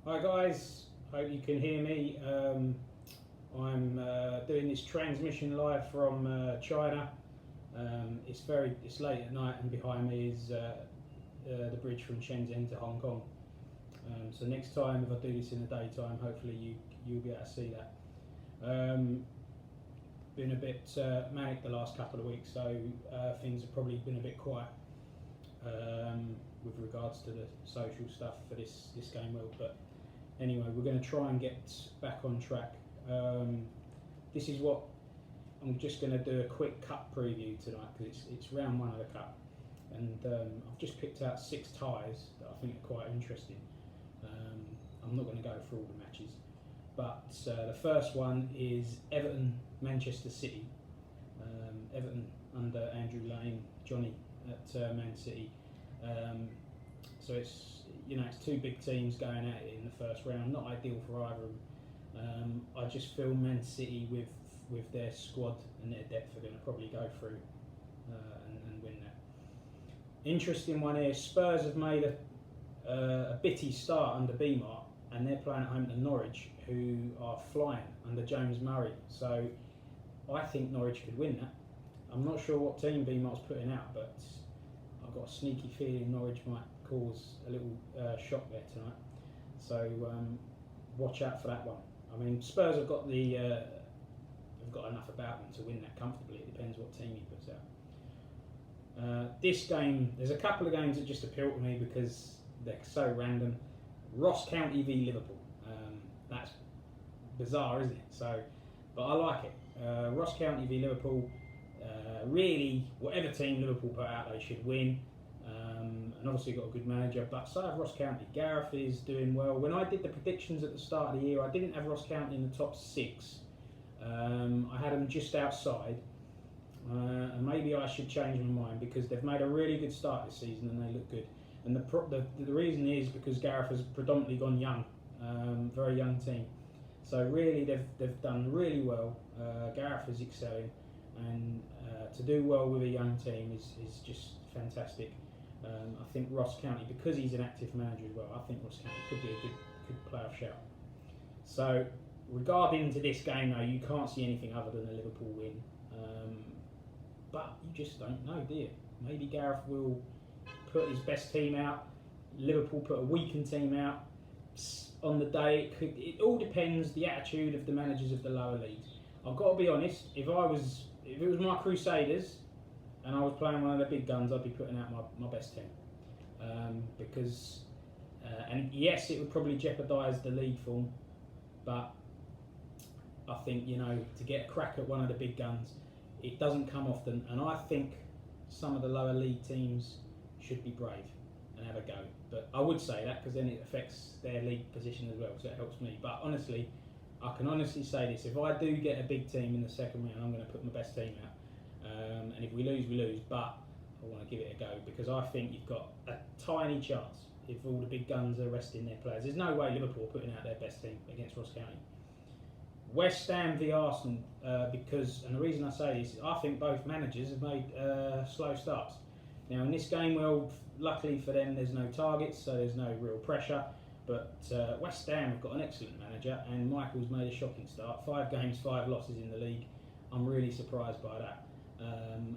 Hi guys, hope you can hear me. I'm doing this transmission live from China. It's late at night, and behind me is the bridge from Shenzhen to Hong Kong. So next time, if I do this in the daytime, hopefully you'll be able to see that. Been a bit manic the last couple of weeks, so things have probably been a bit quiet with regards to the social stuff for this game world. But anyway, we're going to try and get back on track. This is what I'm just going to do a quick cup preview tonight, because it's round one of the cup, and I've just picked out 6 ties that I think are quite interesting. I'm not going to go through all the matches, but the first one is Everton-Manchester City. Everton under Andrew Lane, Johnny at Man City. So it's two big teams going at it in the first round. Not ideal for either of them. I just feel Man City with their squad and their depth are going to probably go through and win that. Interesting one here. Spurs have made a bitty start under BMAR, and they're playing at home to Norwich, who are flying under James Murray. So I think Norwich could win that. I'm not sure what team BMAR's putting out, but I've got a sneaky feeling Norwich might cause a little shock there tonight. So watch out for that one. I mean, Spurs have got enough about them to win that comfortably. It depends what team he puts out. This game, there's a couple of games that just appeal to me because they're so random. Ross County v Liverpool. That's bizarre, isn't it? So, but I like it. Ross County v Liverpool. Really, whatever team Liverpool put out, they should win. And obviously got a good manager, but so have Ross County. Gareth is doing well. When I did the predictions at the start of the year, I didn't have Ross County in the top 6. I had them just outside, and maybe I should change my mind, because they've made a really good start this season and they look good. And the reason is because Gareth has predominantly gone young, very young team. So really they've done really well. Gareth is excelling, and to do well with a young team is just fantastic. I think Ross County, because he's an active manager as well, I think Ross County could be a good playoff shout. So regarding to this game, though, you can't see anything other than a Liverpool win. But you just don't know, do you? Maybe Gareth will put his best team out. Liverpool put a weakened team out on the day. It all depends the attitude of the managers of the lower leagues. I've got to be honest. If it was my Crusaders and I was playing one of the big guns, I'd be putting out my best team, because and yes, it would probably jeopardise the league form, but I think to get a crack at one of the big guns, it doesn't come often, and I think some of the lower league teams should be brave and have a go. But I would say that because then it affects their league position as well, so it helps me. But honestly, I can honestly say this: if I do get a big team in the second round, I'm going to put my best team out. And if we lose, we lose. But I want to give it a go, because I think you've got a tiny chance if all the big guns are resting their players. There's no way Liverpool are putting out their best team against Ross County. West Ham v Arsenal, because, and the reason I say this is I think both managers have made slow starts. Now in this game, well, luckily for them, there's no targets, so there's no real pressure. But West Ham have got an excellent manager, and Michael's made a shocking start. 5 games, 5 losses in the league. I'm really surprised by that.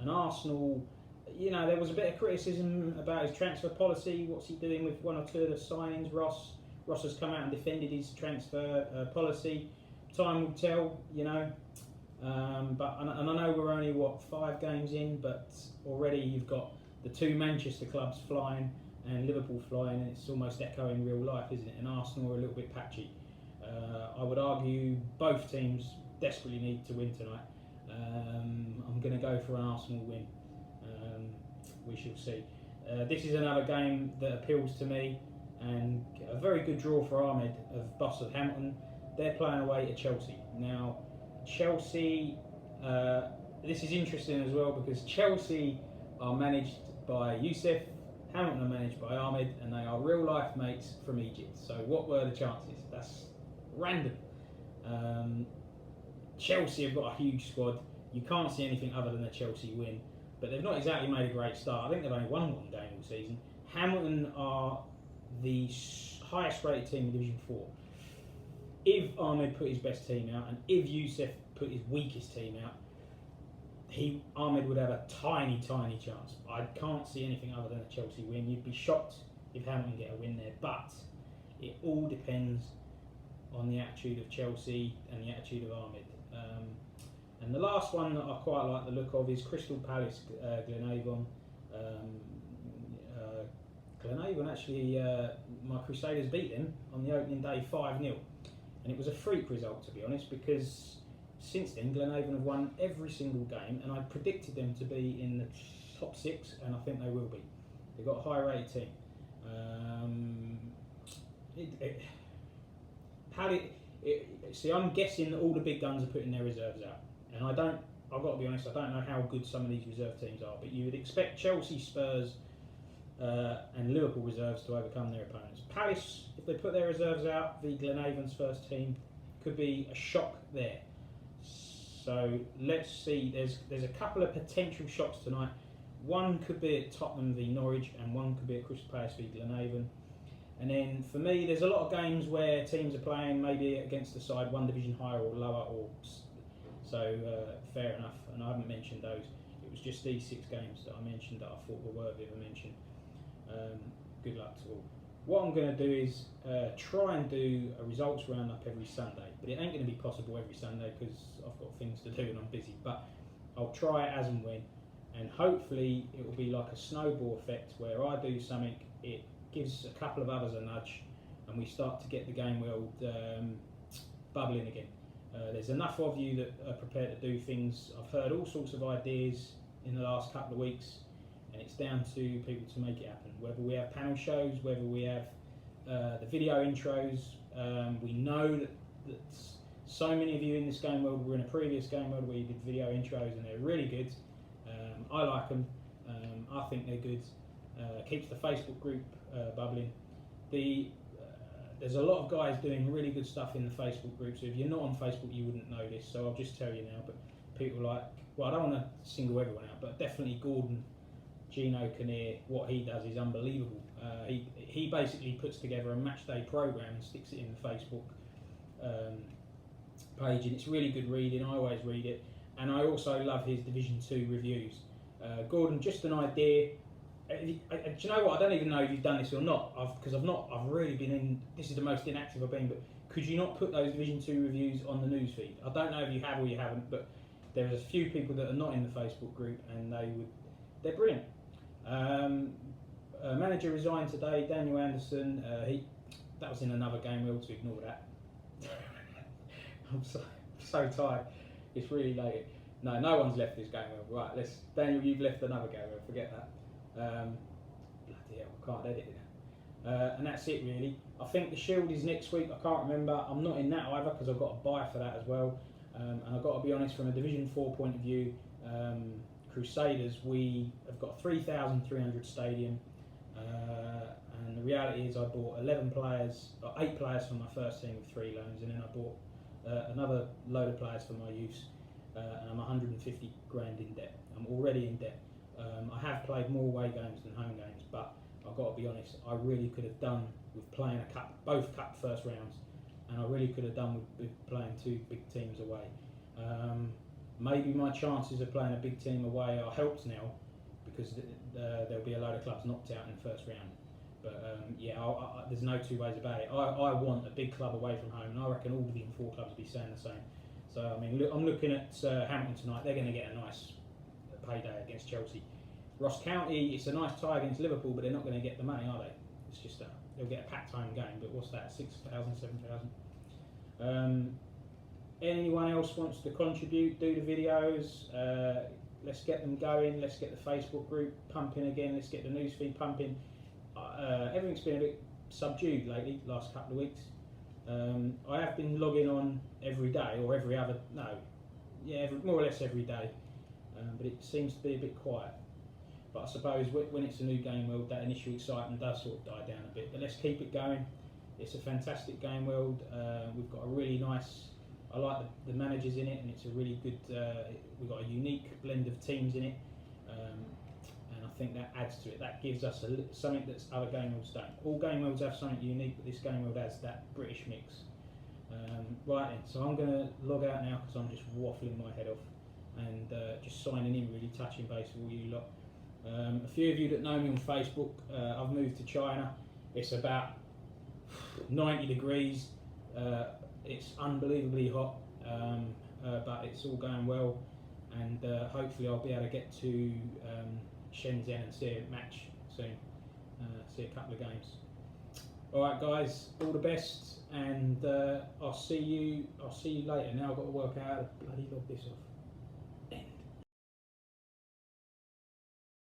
And Arsenal, there was a bit of criticism about his transfer policy. What's he doing with 1 or 2 of the signings? Ross has come out and defended his transfer policy. Time will tell, But and I know we're only 5 games in, but already you've got the 2 Manchester clubs flying and Liverpool flying, and it's almost echoing real life, isn't it? And Arsenal are a little bit patchy. I would argue both teams desperately need to win tonight. I'm going to go for an Arsenal win. We shall see. This is another game that appeals to me, and a very good draw for Ahmed of Boss of Hamilton. They're playing away to Chelsea. Now, Chelsea, this is interesting as well, because Chelsea are managed by Youssef, Hamilton are managed by Ahmed, and they are real life mates from Egypt. So what were the chances? That's random. Chelsea have got a huge squad. You can't see anything other than a Chelsea win, but they've not exactly made a great start. I think they've only won 1 game all season. Hamilton are the highest rated team in Division 4. If Ahmed put his best team out, and if Youssef put his weakest team out, Ahmed would have a tiny chance. I can't see anything other than a Chelsea win. You'd be shocked if Hamilton get a win there, but it all depends on the attitude of Chelsea and the attitude of Ahmed. And the last one that I quite like the look of is Crystal Palace, Glenavon. Glenavon actually, my Crusaders beat them on the opening day 5-0, and it was a freak result, to be honest, because since then Glenavon have won every single game, and I predicted them to be in the top 6, and I think they will be. They've got a high rated team. See, I'm guessing that all the big guns are putting their reserves out, and I've got to be honest, I don't know how good some of these reserve teams are, but you would expect Chelsea, Spurs and Liverpool reserves to overcome their opponents. Palace, if they put their reserves out, the Glenavon's first team, could be a shock there. So let's see, there's a couple of potential shocks tonight. One could be at Tottenham v Norwich, and one could be at Crystal Palace v Glenavon. And then for me, there's a lot of games where teams are playing maybe against the side one division higher or lower, so fair enough. And I haven't mentioned those. It was just these 6 games that I mentioned that I thought were worthy of a mention. Good luck to all. What I'm going to do is try and do a results roundup every Sunday, but it ain't going to be possible every Sunday because I've got things to do and I'm busy. But I'll try it as and when, and hopefully it will be like a snowball effect where I do something, it gives a couple of others a nudge, and we start to get the game world bubbling again. There's enough of you that are prepared to do things. I've heard all sorts of ideas in the last couple of weeks, and it's down to people to make it happen. Whether we have panel shows, whether we have the video intros, we know that so many of you in this game world were in a previous game world where you did video intros, and they're really good. I like them. I think they're good. Keeps the Facebook group bubbling. There's a lot of guys doing really good stuff in the Facebook group, so if you're not on Facebook you wouldn't know this, so I'll just tell you now. But people like, well, I don't want to single everyone out, but definitely Gordon, Gino Kinnear, what he does is unbelievable. He basically puts together a match day program and sticks it in the Facebook page, and it's really good reading. I always read it, and I also love his Division 2 reviews. Gordon, just an idea. Do you know what? I don't even know if you've done this or not, because I've really been in. This is the most inactive I've been. But could you not put those Division 2 reviews on the news feed? I don't know if you have or you haven't, but there's a few people that are not in the Facebook group, and they're brilliant. Manager resigned today, Daniel Anderson. That was in another game. We'll to ignore that. I'm so tired. It's really late. No one's left this game. Right, Daniel, you've left another game. Forget that. Bloody hell, I can't edit it. And that's it really. I think the Shield is next week. I can't remember. I'm not in that either because I've got to buy for that as well. And I've got to be honest, from a Division 4 point of view, Crusaders, we have got 3,300 stadium, and the reality is I bought 8 players for my first team with 3 loans, and then I bought another load of players for my use, and I'm 150 grand in debt. I'm already in debt. I have played more away games than home games, but I've got to be honest, I really could have done with playing both cup first rounds, and I really could have done with playing 2 big teams away. Maybe my chances of playing a big team away are helped now because there'll be a load of clubs knocked out in the first round. But there's no two ways about it. I want a big club away from home, and I reckon all Division 4 clubs will be saying the same. So I mean, I'm looking at Hamilton tonight. They're going to get a nice payday against Chelsea. Ross County, it's a nice tie against Liverpool, but they're not going to get the money, are they? It's just they'll get a packed home game. But what's that? 6,000, 7,000. Anyone else wants to contribute, do the videos, let's get them going, let's get the Facebook group pumping again, let's get the newsfeed pumping. Everything's been a bit subdued lately, last couple of weeks. I have been logging on every day, or more or less every day, but it seems to be a bit quiet. But I suppose when it's a new game world, that initial excitement does sort of die down a bit, but let's keep it going. It's a fantastic game world. We've got a really nice, I like the managers in it, and it's a really good, we've got a unique blend of teams in it, and I think that adds to it. That gives us something that other game worlds don't. All game worlds have something unique, but this game world has that British mix. Right then, so I'm going to log out now because I'm just waffling my head off and just signing in, really touching base with all you lot. A few of you that know me on Facebook, I've moved to China. It's about 90 degrees. It's unbelievably hot, but it's all going well, and hopefully I'll be able to get to Shenzhen and see a match soon, see a couple of games. Alright guys, all the best, and I'll see you later. Now I've got to work out how to bloody log this off.